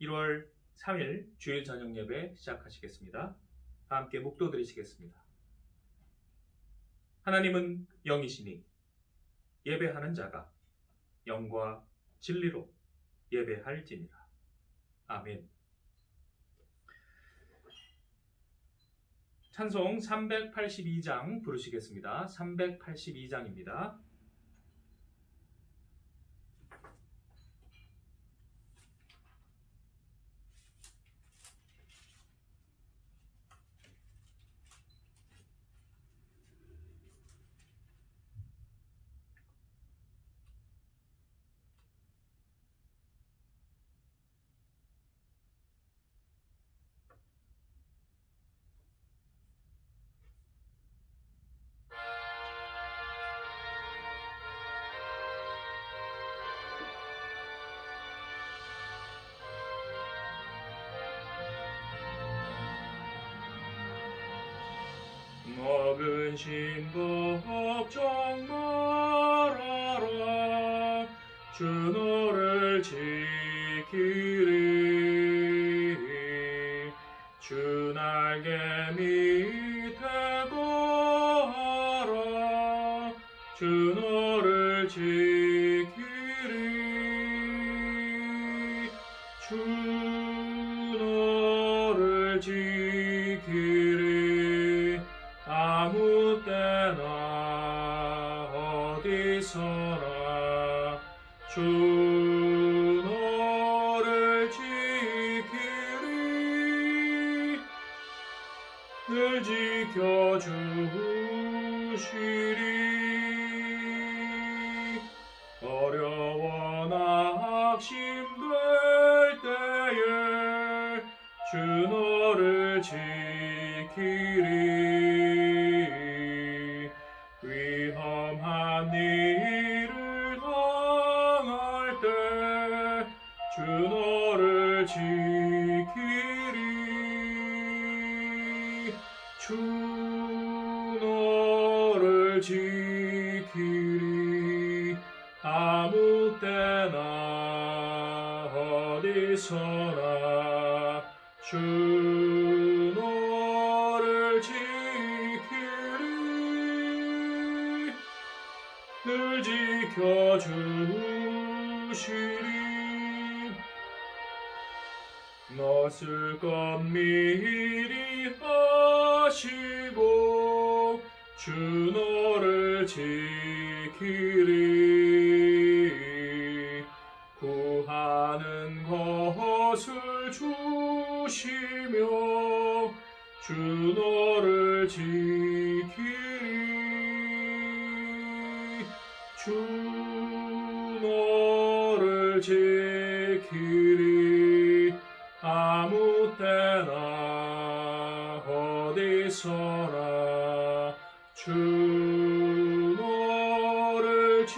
1월 3일 주일 저녁 예배 시작하시겠습니다. 다 함께 묵도 드리시겠습니다. 하나님은 영이시니 예배하는 자가 영과 진리로 예배할지니라. 아멘. 찬송 382장 부르시겠습니다. 382장입니다. 먹은 신 걱정 말아라. 주 너를 지키리. 주 날개 밑에 거하라. 주 너를 지키리. 주 너를 지키리. 아무 때나 어디서나 주 너를 지키리. 늘 지켜주시리. 어려워 낙심될 때에 주 너를 지키리. 위험한 일을 당할 때 주 너를 지키리. 주 너를 지키리. 아무 때나 어디서나 주 너를 지키리. 늘 지켜주시리. 낯을 것 미리 하시고 주 너를 지키리. 구하는 것을 주시며 주 너를 지키리. 주 너를 지키리. 아무 때나 어디서나 주 너를 지키리.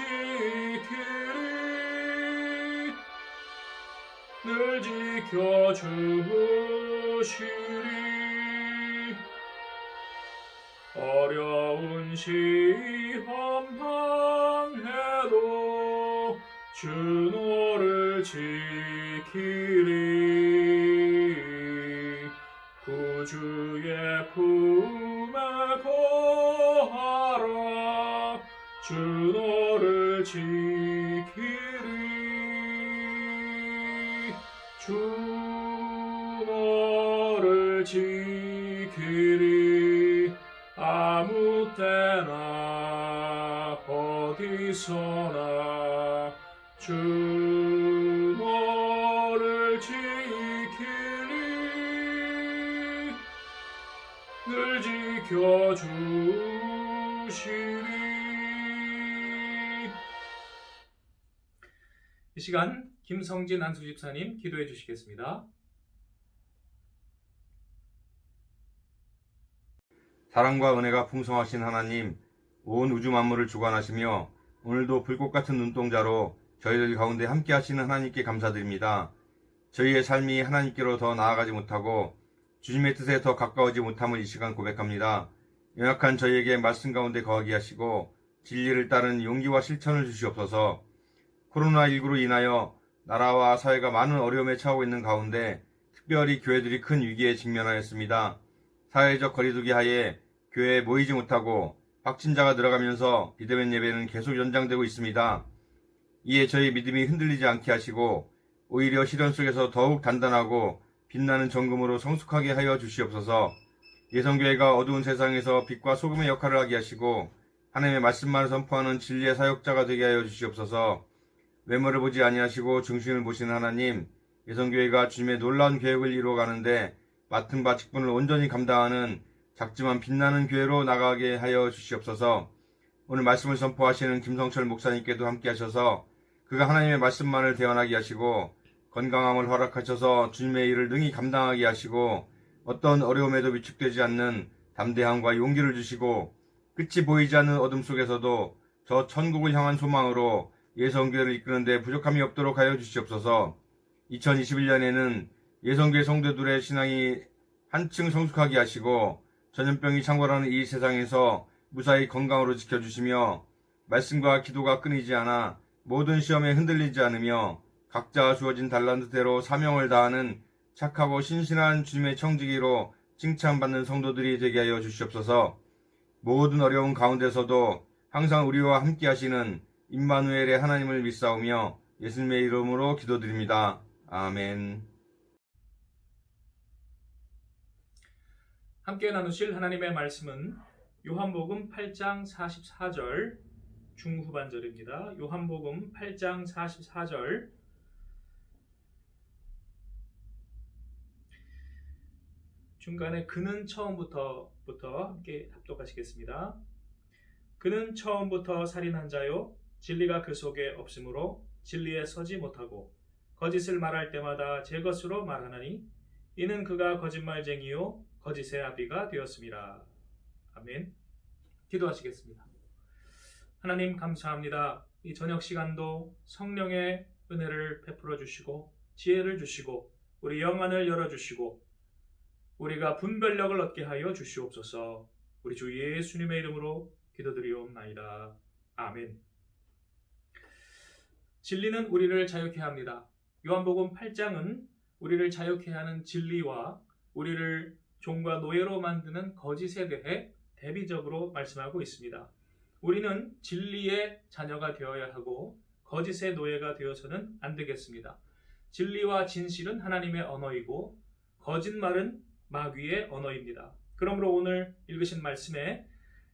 늘 지켜주시리. 어려운 시험 당해도 주 너를 지키리. 구주의 품에 거하라. 주 너를 지키리. 주 너를 지키리. 아무 때나 어디서나 주 너를 지키리. 늘 지켜주시리. 이 시간 김성진 안수집사님 기도해 주시겠습니다. 사랑과 은혜가 풍성하신 하나님, 온 우주 만물을 주관하시며 오늘도 불꽃 같은 눈동자로 저희들 가운데 함께 하시는 하나님께 감사드립니다. 저희의 삶이 하나님께로 더 나아가지 못하고 주님의 뜻에 더 가까워지 못함을 이 시간 고백합니다. 연약한 저희에게 말씀 가운데 거하게 하시고 진리를 따른 용기와 실천을 주시옵소서. 코로나19로 인하여 나라와 사회가 많은 어려움에 처하고 있는 가운데 특별히 교회들이 큰 위기에 직면하였습니다. 사회적 거리두기 하에 교회에 모이지 못하고 확진자가 늘어가면서 비대면 예배는 계속 연장되고 있습니다. 이에 저희 믿음이 흔들리지 않게 하시고 오히려 시련 속에서 더욱 단단하고 빛나는 정금으로 성숙하게 하여 주시옵소서. 예성교회가 어두운 세상에서 빛과 소금의 역할을 하게 하시고 하나님의 말씀만을 선포하는 진리의 사역자가 되게 하여 주시옵소서. 외모를 보지 아니하시고 중심을 보시는 하나님, 예성교회가 주님의 놀라운 계획을 이루어가는데 맡은 바 직분을 온전히 감당하는 작지만 빛나는 교회로 나가게 하여 주시옵소서. 오늘 말씀을 선포하시는 김성철 목사님께도 함께 하셔서 그가 하나님의 말씀만을 대언하게 하시고 건강함을 허락하셔서 주님의 일을 능히 감당하게 하시고 어떤 어려움에도 위축되지 않는 담대함과 용기를 주시고 끝이 보이지 않는 어둠 속에서도 저 천국을 향한 소망으로 예성교회를 이끄는 데 부족함이 없도록 하여 주시옵소서. 2021년에는 예성교회 성도들의 신앙이 한층 성숙하게 하시고 전염병이 창궐하는 이 세상에서 무사히 건강으로 지켜주시며 말씀과 기도가 끊이지 않아 모든 시험에 흔들리지 않으며 각자 주어진 달란트대로 사명을 다하는 착하고 신실한 주님의 청지기로 칭찬받는 성도들이 되게 하여 주시옵소서. 모든 어려운 가운데서도 항상 우리와 함께 하시는 임마누엘의 하나님을 믿사오며 예수님의 이름으로 기도드립니다. 아멘. 함께 나누실 하나님의 말씀은 요한복음 8장 44절 중후반절입니다. 요한복음 8장 44절 중간에 그는 처음부터 함께 합독하시겠습니다. 그는 처음부터 살인한 자요 진리가 그 속에 없으므로 진리에 서지 못하고 거짓을 말할 때마다 제 것으로 말하나니 이는 그가 거짓말쟁이요 거짓의 아비가 되었습니다. 아멘. 기도하시겠습니다. 하나님 감사합니다. 이 저녁 시간도 성령의 은혜를 베풀어 주시고 지혜를 주시고 우리 영안을 열어주시고 우리가 분별력을 얻게 하여 주시옵소서. 우리 주 예수님의 이름으로 기도드리옵나이다. 아멘. 진리는 우리를 자유케 합니다. 요한복음 8장은 우리를 자유케 하는 진리와 우리를 종과 노예로 만드는 거짓에 대해 대비적으로 말씀하고 있습니다. 우리는 진리의 자녀가 되어야 하고 거짓의 노예가 되어서는 안 되겠습니다. 진리와 진실은 하나님의 언어이고 거짓말은 마귀의 언어입니다. 그러므로 오늘 읽으신 말씀에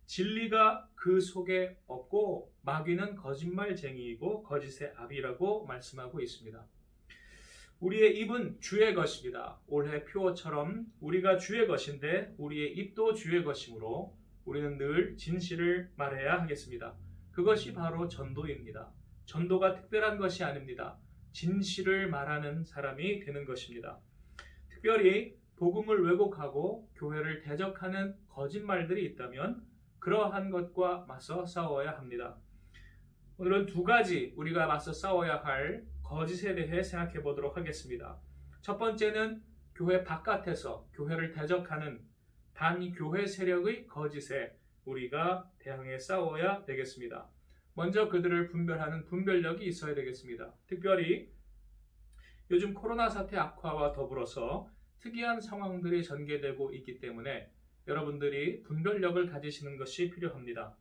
진리가 그 속에 없고 마귀는 거짓말쟁이이고 거짓의 아비라고 말씀하고 있습니다. 우리의 입은 주의 것입니다. 올해 표어처럼 우리가 주의 것인데 우리의 입도 주의 것이므로 우리는 늘 진실을 말해야 하겠습니다. 그것이 바로 전도입니다. 전도가 특별한 것이 아닙니다. 진실을 말하는 사람이 되는 것입니다. 특별히 복음을 왜곡하고 교회를 대적하는 거짓말들이 있다면 그러한 것과 맞서 싸워야 합니다. 오늘은 두 가지 우리가 맞서 싸워야 할 거짓에 대해 생각해 보도록 하겠습니다. 첫 번째는 교회 바깥에서 교회를 대적하는 반교회 세력의 거짓에 우리가 대항해 싸워야 되겠습니다. 먼저 그들을 분별하는 분별력이 있어야 되겠습니다. 특별히 요즘 코로나 사태 악화와 더불어서 특이한 상황들이 전개되고 있기 때문에 여러분들이 분별력을 가지시는 것이 필요합니다.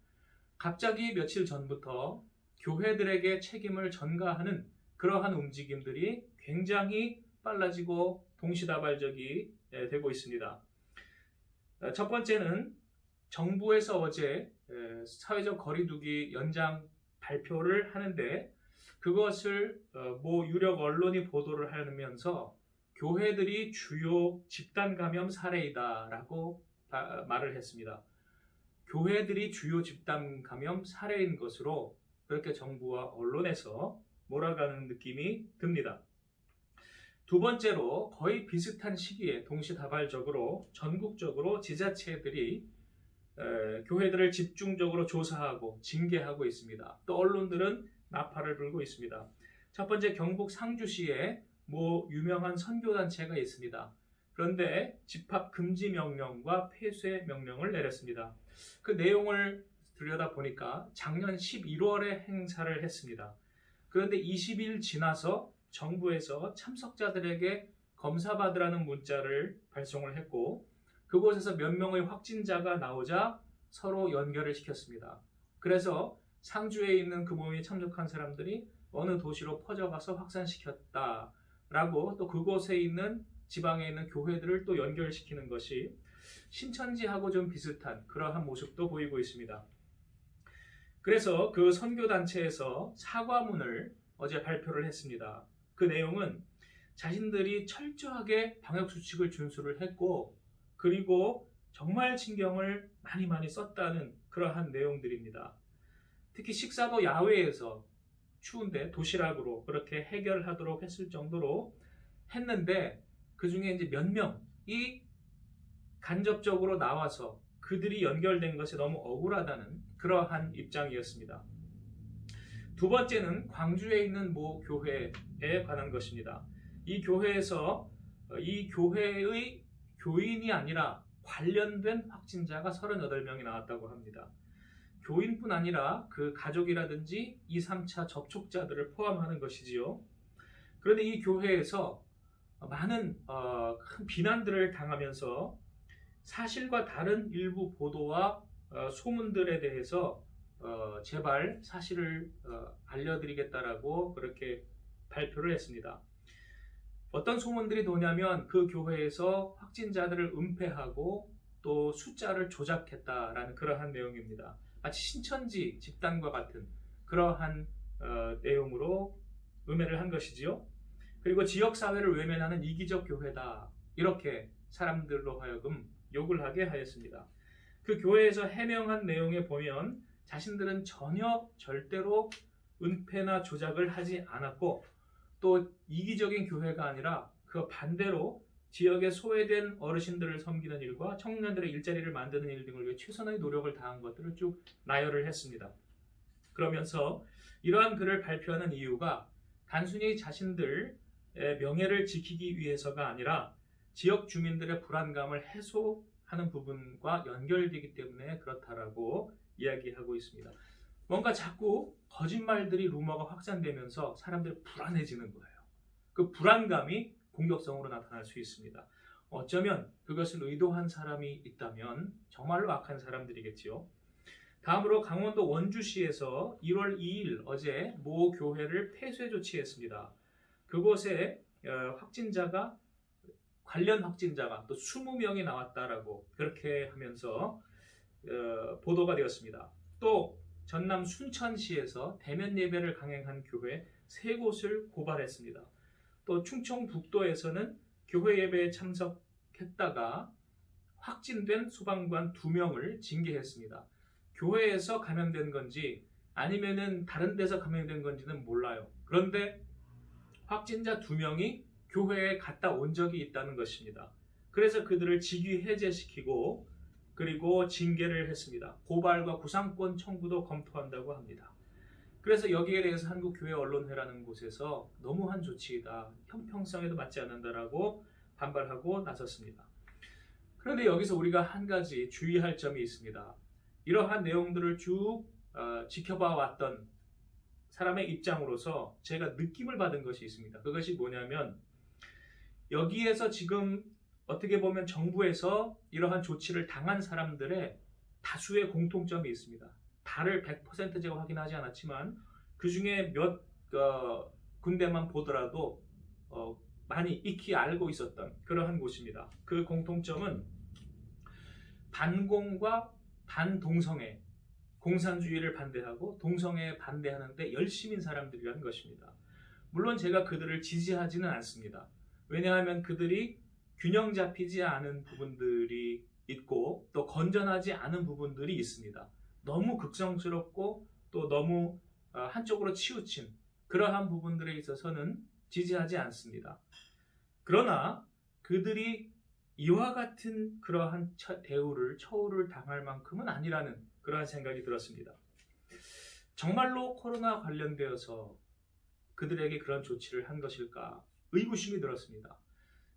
갑자기 며칠 전부터 교회들에게 책임을 전가하는 그러한 움직임들이 굉장히 빨라지고 동시다발적이 되고 있습니다. 첫 번째는 정부에서 어제 사회적 거리두기 연장 발표를 하는데 그것을 모 유력 언론이 보도를 하면서 교회들이 주요 집단 감염 사례이다라고 말을 했습니다. 교회들이 주요 집단 감염 사례인 것으로 그렇게 정부와 언론에서 몰아가는 느낌이 듭니다. 두 번째로 거의 비슷한 시기에 동시다발적으로 전국적으로 지자체들이 교회들을 집중적으로 조사하고 징계하고 있습니다. 또 언론들은 나팔을 불고 있습니다. 첫 번째 경북 상주시에 모 유명한 선교단체가 있습니다. 그런데 집합 금지 명령과 폐쇄 명령을 내렸습니다. 그 내용을 들여다보니까 작년 11월에 행사를 했습니다. 그런데 20일 지나서 정부에서 참석자들에게 검사받으라는 문자를 발송을 했고 그곳에서 몇 명의 확진자가 나오자 서로 연결을 시켰습니다. 그래서 상주에 있는 그 모임에 참석한 사람들이 어느 도시로 퍼져가서 확산시켰다라고 또 그곳에 있는 지방에 있는 교회들을 또 연결시키는 것이 신천지하고 좀 비슷한 그러한 모습도 보이고 있습니다. 그래서 그 선교단체에서 사과문을 어제 발표를 했습니다. 그 내용은 자신들이 철저하게 방역수칙을 준수를 했고 그리고 정말 신경을 많이 썼다는 그러한 내용들입니다. 특히 식사도 야외에서 추운데 도시락으로 그렇게 해결하도록 했을 정도로 했는데 그 중에 이제 몇 명이 간접적으로 나와서 그들이 연결된 것이 너무 억울하다는 그러한 입장이었습니다. 두 번째는 광주에 있는 모 교회에 관한 것입니다. 이 교회에서 이 교회의 교인이 아니라 관련된 확진자가 38명이 나왔다고 합니다. 교인뿐 아니라 그 가족이라든지 2, 3차 접촉자들을 포함하는 것이지요. 그런데 이 교회에서 많은 큰 비난들을 당하면서 사실과 다른 일부 보도와 소문들에 대해서 제발 사실을 알려드리겠다라고 그렇게 발표를 했습니다. 어떤 소문들이 도냐면 그 교회에서 확진자들을 은폐하고 또 숫자를 조작했다라는 그러한 내용입니다. 마치 신천지 집단과 같은 그러한 내용으로 음해를 한 것이지요. 그리고 지역사회를 외면하는 이기적 교회다 이렇게 사람들로 하여금 욕을 하게 하였습니다. 그 교회에서 해명한 내용에 보면 자신들은 전혀 절대로 은폐나 조작을 하지 않았고 또 이기적인 교회가 아니라 그 반대로 지역의 소외된 어르신들을 섬기는 일과 청년들의 일자리를 만드는 일 등을 위해 최선의 노력을 다한 것들을 쭉 나열을 했습니다. 그러면서 이러한 글을 발표하는 이유가 단순히 자신들의 명예를 지키기 위해서가 아니라 지역 주민들의 불안감을 해소하는 부분과 연결되기 때문에 그렇다라고 이야기하고 있습니다. 뭔가 자꾸 거짓말들이 루머가 확산되면서 사람들이 불안해지는 거예요. 그 불안감이 공격성으로 나타날 수 있습니다. 어쩌면 그것을 의도한 사람이 있다면 정말로 악한 사람들이겠지요. 다음으로 강원도 원주시에서 1월 2일 어제 모 교회를 폐쇄 조치했습니다. 그곳에 관련 확진자가 또 20명이 나왔다라고 그렇게 하면서 보도가 되었습니다. 또 전남 순천시에서 대면 예배를 강행한 교회 3곳을 고발했습니다. 또 충청북도에서는 교회 예배에 참석했다가 확진된 소방관 2명을 징계했습니다. 교회에서 감염된 건지 아니면은 다른 데서 감염된 건지는 몰라요. 그런데 확진자 2명이 교회에 갔다 온 적이 있다는 것입니다. 그래서 그들을 직위 해제시키고 그리고 징계를 했습니다. 고발과 구상권 청구도 검토한다고 합니다. 그래서 여기에 대해서 한국교회언론회라는 곳에서 너무한 조치이다. 형평성에도 맞지 않는다라고 반발하고 나섰습니다. 그런데 여기서 우리가 한 가지 주의할 점이 있습니다. 이러한 내용들을 쭉 지켜봐 왔던 사람의 입장으로서 제가 느낌을 받은 것이 있습니다. 그것이 뭐냐면 여기에서 지금 어떻게 보면 정부에서 이러한 조치를 당한 사람들의 다수의 공통점이 있습니다. 다를 100% 제가 확인하지 않았지만 그 중에 몇 군데만 보더라도 많이 익히 알고 있었던 그러한 곳입니다. 그 공통점은 반공과 반동성애, 공산주의를 반대하고 동성애에 반대하는데 열심인 사람들이라는 것입니다. 물론 제가 그들을 지지하지는 않습니다. 왜냐하면 그들이 균형 잡히지 않은 부분들이 있고 또 건전하지 않은 부분들이 있습니다. 너무 극성스럽고 또 너무 한쪽으로 치우친 그러한 부분들에 있어서는 지지하지 않습니다. 그러나 그들이 이와 같은 그러한 처우를 당할 만큼은 아니라는 그러한 생각이 들었습니다. 정말로 코로나 관련되어서 그들에게 그런 조치를 한 것일까 의구심이 들었습니다.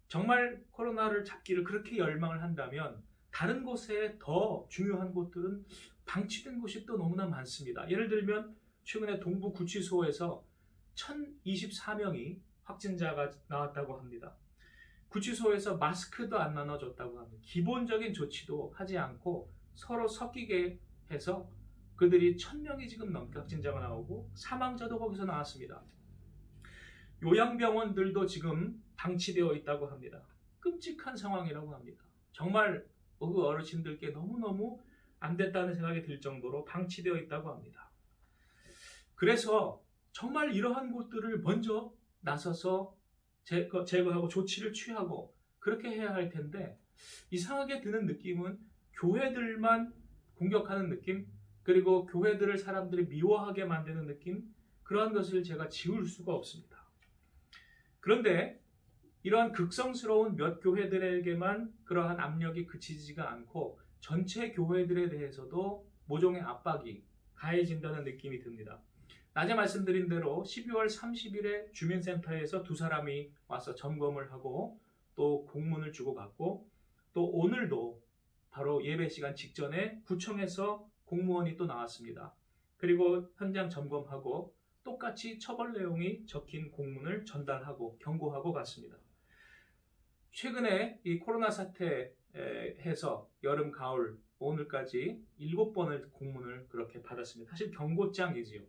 정말 코로나를 잡기를 그렇게 열망을 한다면 다른 곳에 더 중요한 곳들은 방치된 곳이 또 너무나 많습니다. 예를 들면 최근에 동부 구치소에서 1024명이 확진자가 나왔다고 합니다. 구치소에서 마스크도 안 나눠줬다고 합니다. 기본적인 조치도 하지 않고 서로 섞이게 해서 그들이 1000명이 지금 넘게 확진자가 나오고 사망자도 거기서 나왔습니다. 요양병원들도 지금 방치되어 있다고 합니다. 끔찍한 상황이라고 합니다. 정말 그 어르신들께 너무너무 안 됐다는 생각이 들 정도로 방치되어 있다고 합니다. 그래서 정말 이러한 곳들을 먼저 나서서 제거하고 조치를 취하고 그렇게 해야 할 텐데, 이상하게 드는 느낌은 교회들만 공격하는 느낌, 그리고 교회들을 사람들이 미워하게 만드는 느낌, 그러한 것을 제가 지울 수가 없습니다. 그런데 이러한 극성스러운 몇 교회들에게만 그러한 압력이 그치지가 않고 전체 교회들에 대해서도 모종의 압박이 가해진다는 느낌이 듭니다. 낮에 말씀드린 대로 12월 30일에 주민센터에서 2사람이 와서 점검을 하고 또 공문을 주고 갔고, 또 오늘도 바로 예배 시간 직전에 구청에서 공무원이 또 나왔습니다. 그리고 현장 점검하고 똑같이 처벌 내용이 적힌 공문을 전달하고 경고하고 갔습니다. 최근에 이 코로나 사태에서 여름, 가을, 오늘까지 7번을 공문을 그렇게 받았습니다. 사실 경고장이지요.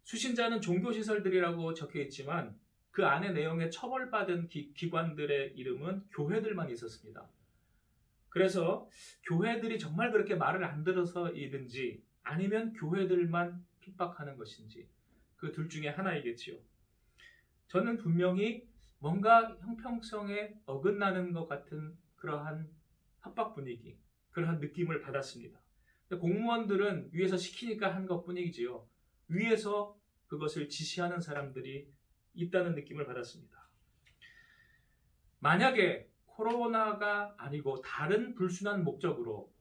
수신자는 종교시설들이라고 적혀 있지만 그 안에 내용에 처벌받은 기관들의 이름은 교회들만 있었습니다. 그래서 교회들이 정말 그렇게 말을 안 들어서이든지 아니면 교회들만 핍박하는 것인지 그 둘 중에 하나이겠지요. 저는 분명히 뭔가 형평성에 어긋나는 것 같은 그러한 협박 분위기, 그러한 느낌을 받았습니다. 공무원들은 위에서 시키니까 한 것뿐이지요. 위에서 그것을 지시하는 사람들이 있다는 느낌을 받았습니다. 만약에 코로나가 아니고 다른 불순한 목적으로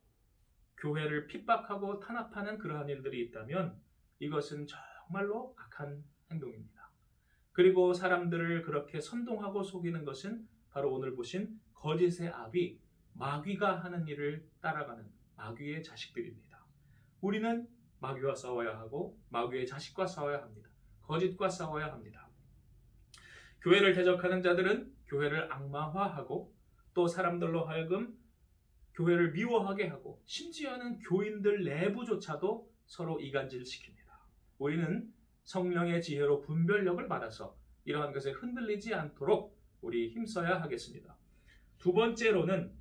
교회를 핍박하고 탄압하는 그러한 일들이 있다면 이것은 정말로 악한 행동입니다. 그리고 사람들을 그렇게 선동하고 속이는 것은 바로 오늘 보신 거짓의 아비 마귀가 하는 일을 따라가는 마귀의 자식들입니다. 우리는 마귀와 싸워야 하고 마귀의 자식과 싸워야 합니다. 거짓과 싸워야 합니다. 교회를 대적하는 자들은 교회를 악마화하고 또 사람들로 하여금 교회를 미워하게 하고 심지어는 교인들 내부조차도 서로 이간질시킵니다. 우리는 성령의 지혜로 분별력을 받아서 이러한 것에 흔들리지 않도록 우리 힘써야 하겠습니다. 두 번째로는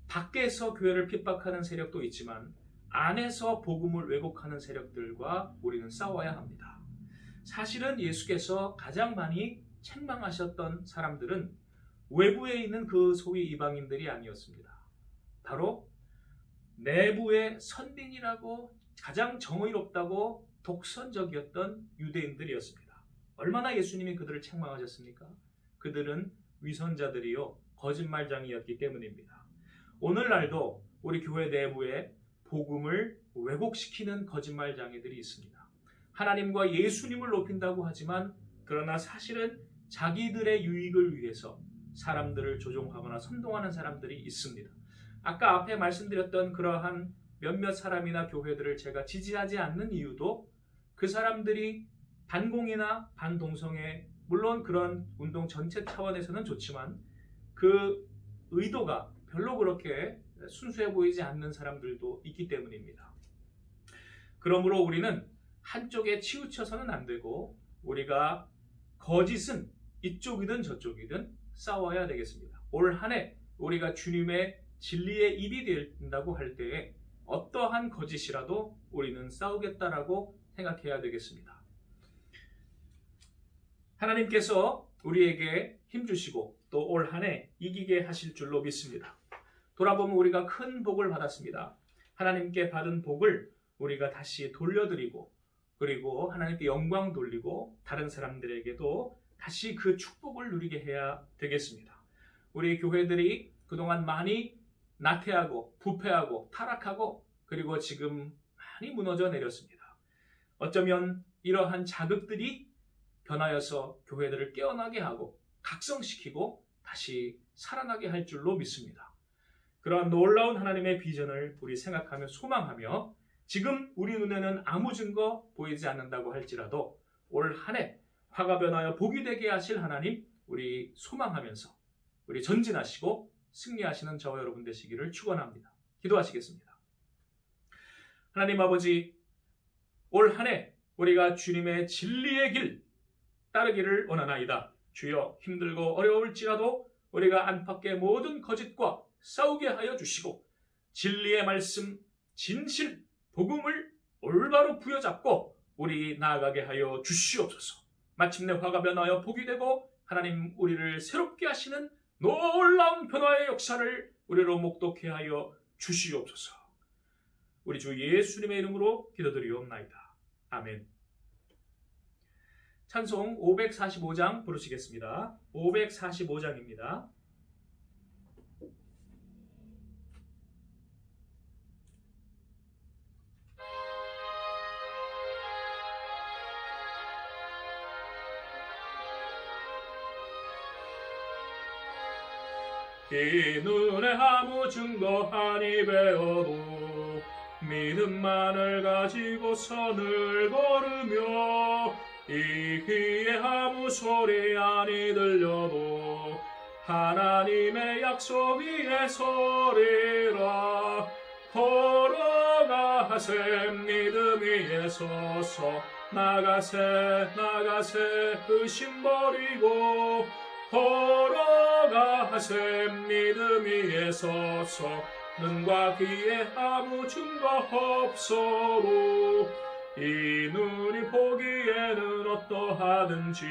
밖에서 교회를 핍박하는 세력도 있지만 안에서 복음을 왜곡하는 세력들과 우리는 싸워야 합니다. 사실은 예수께서 가장 많이 책망하셨던 사람들은 외부에 있는 그 소위 이방인들이 아니었습니다. 바로 내부의 선민이라고 가장 정의롭다고 독선적이었던 유대인들이었습니다. 얼마나 예수님이 그들을 책망하셨습니까? 그들은 위선자들이요 거짓말장이었기 때문입니다. 오늘날도 우리 교회 내부에 복음을 왜곡시키는 거짓말장이들이 있습니다. 하나님과 예수님을 높인다고 하지만 그러나 사실은 자기들의 유익을 위해서 사람들을 조종하거나 선동하는 사람들이 있습니다. 아까 앞에 말씀드렸던 그러한 몇몇 사람이나 교회들을 제가 지지하지 않는 이유도 그 사람들이 반공이나 반동성애, 물론 그런 운동 전체 차원에서는 좋지만 그 의도가 별로 그렇게 순수해 보이지 않는 사람들도 있기 때문입니다. 그러므로 우리는 한쪽에 치우쳐서는 안 되고 우리가 거짓은 이쪽이든 저쪽이든 싸워야 되겠습니다. 올 한 해 우리가 주님의 진리의 입이 된다고 할 때에 어떠한 거짓이라도 우리는 싸우겠다라고 생각해야 되겠습니다. 하나님께서 우리에게 힘주시고 또 올 한 해 이기게 하실 줄로 믿습니다. 돌아보면 우리가 큰 복을 받았습니다. 하나님께 받은 복을 우리가 다시 돌려드리고 그리고 하나님께 영광 돌리고 다른 사람들에게도 다시 그 축복을 누리게 해야 되겠습니다. 우리 교회들이 그동안 많이 나태하고 부패하고 타락하고 그리고 지금 많이 무너져 내렸습니다. 어쩌면 이러한 자극들이 변하여서 교회들을 깨어나게 하고 각성시키고 다시 살아나게 할 줄로 믿습니다. 그러한 놀라운 하나님의 비전을 우리 생각하며 소망하며 지금 우리 눈에는 아무 증거 보이지 않는다고 할지라도 올 한 해 화가 변하여 복이 되게 하실 하나님, 우리 소망하면서 우리 전진하시고 승리하시는 저와 여러분 되시기를 축원합니다. 기도하시겠습니다. 하나님 아버지, 올 한 해 우리가 주님의 진리의 길 따르기를 원하나이다. 주여, 힘들고 어려울지라도 우리가 안팎의 모든 거짓과 싸우게 하여 주시고 진리의 말씀, 진실, 복음을 올바로 부여잡고 우리 나아가게 하여 주시옵소서. 마침내 화가 변하여 복이 되고 하나님 우리를 새롭게 하시는 놀라운 변화의 역사를 우리로 목독해 하여 주시옵소서. 우리 주 예수님의 이름으로 기도드리옵나이다. 아멘. 찬송 545장 부르시겠습니다. 545장입니다. 이 눈에 아무 증거하니 배워도 믿음만을 가지고 선을 걸으며 이 귀에 아무 소리 아니 들려도 하나님의 약속 위에 서리라. 걸어가세 믿음 위에 서서 나가세 의심 버리고 걸어가세 믿음 위에 서서 눈과 귀에 아무 증거 없어도 이 눈이 보기에는 어떠하든지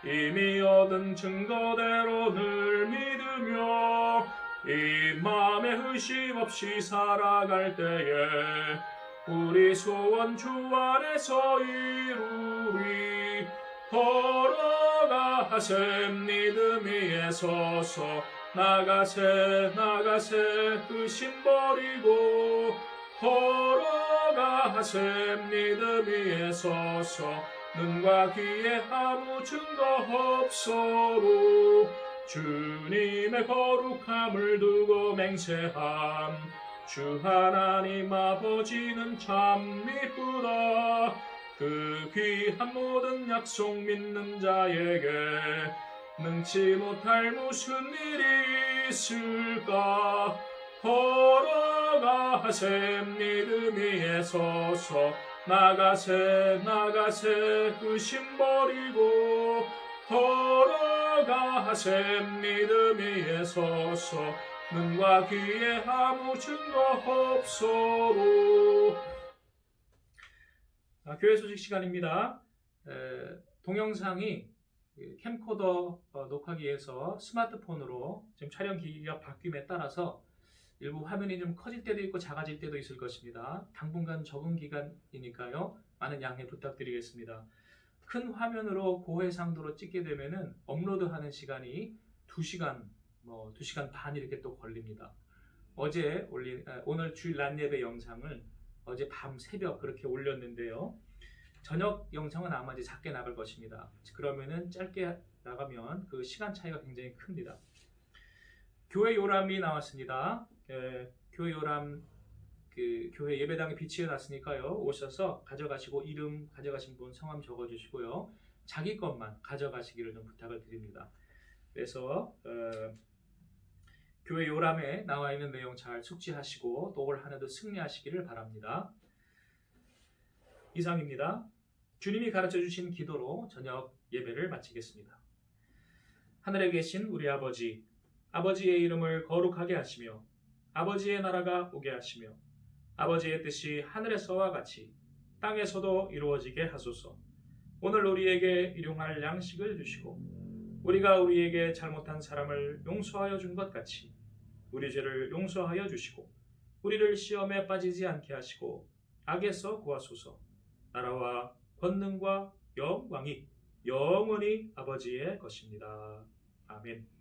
이미 얻은 증거대로 늘 믿으며 이 마음에 의심 없이 살아갈 때에 우리 소원 주 안에서 이루리. 걸어가세 믿음 위에 서서 나가세 의심 버리고 걸어가세 믿음 위에 서서 눈과 귀에 아무 증거 없어도 주님의 거룩함을 두고 맹세함. 주 하나님 아버지는 참 미쁘다. 그 귀한 모든 약속 믿는 자에게 능치 못할 무슨 일이 있을까. 걸어가세 믿음 위에 서서 나가세 의심 버리고 걸어가세 믿음 위에 서서 눈과 귀에 아무 증거 없어도. 교회 소식 시간입니다. 동영상이 캠코더 녹화기에서 스마트폰으로 지금 촬영 기기가 바뀜에 따라서 일부 화면이 좀 커질 때도 있고 작아질 때도 있을 것입니다. 당분간 적응 기간이니까요. 많은 양해 부탁드리겠습니다. 큰 화면으로 고해상도로 찍게 되면은 업로드하는 시간이 2시간, 2시간 반 이렇게 또 걸립니다. 오늘 주일 낮 예배 영상을 어제 밤 새벽 그렇게 올렸는데요. 저녁 영상은 아마 이제 작게 나갈 것입니다. 그러면은 짧게 나가면 그 시간 차이가 굉장히 큽니다. 교회 요람이 나왔습니다. 교회 요람 교회 예배당에 비치해 놨으니까요. 오셔서 가져가시고 이름 가져가신 분 성함 적어주시고요. 자기 것만 가져가시기를 좀 부탁을 드립니다. 그래서 교회 요람에 나와 있는 내용 잘 숙지하시고 또 올 한 해도 승리하시기를 바랍니다. 이상입니다. 주님이 가르쳐 주신 기도로 저녁 예배를 마치겠습니다. 하늘에 계신 우리 아버지, 아버지의 이름을 거룩하게 하시며 아버지의 나라가 오게 하시며 아버지의 뜻이 하늘에서와 같이 땅에서도 이루어지게 하소서. 오늘 우리에게 일용할 양식을 주시고 우리가 우리에게 잘못한 사람을 용서하여 준 것 같이 우리 죄를 용서하여 주시고 우리를 시험에 빠지지 않게 하시고 악에서 구하소서. 나라와 권능과 영광이 영원히 아버지의 것입니다. 아멘.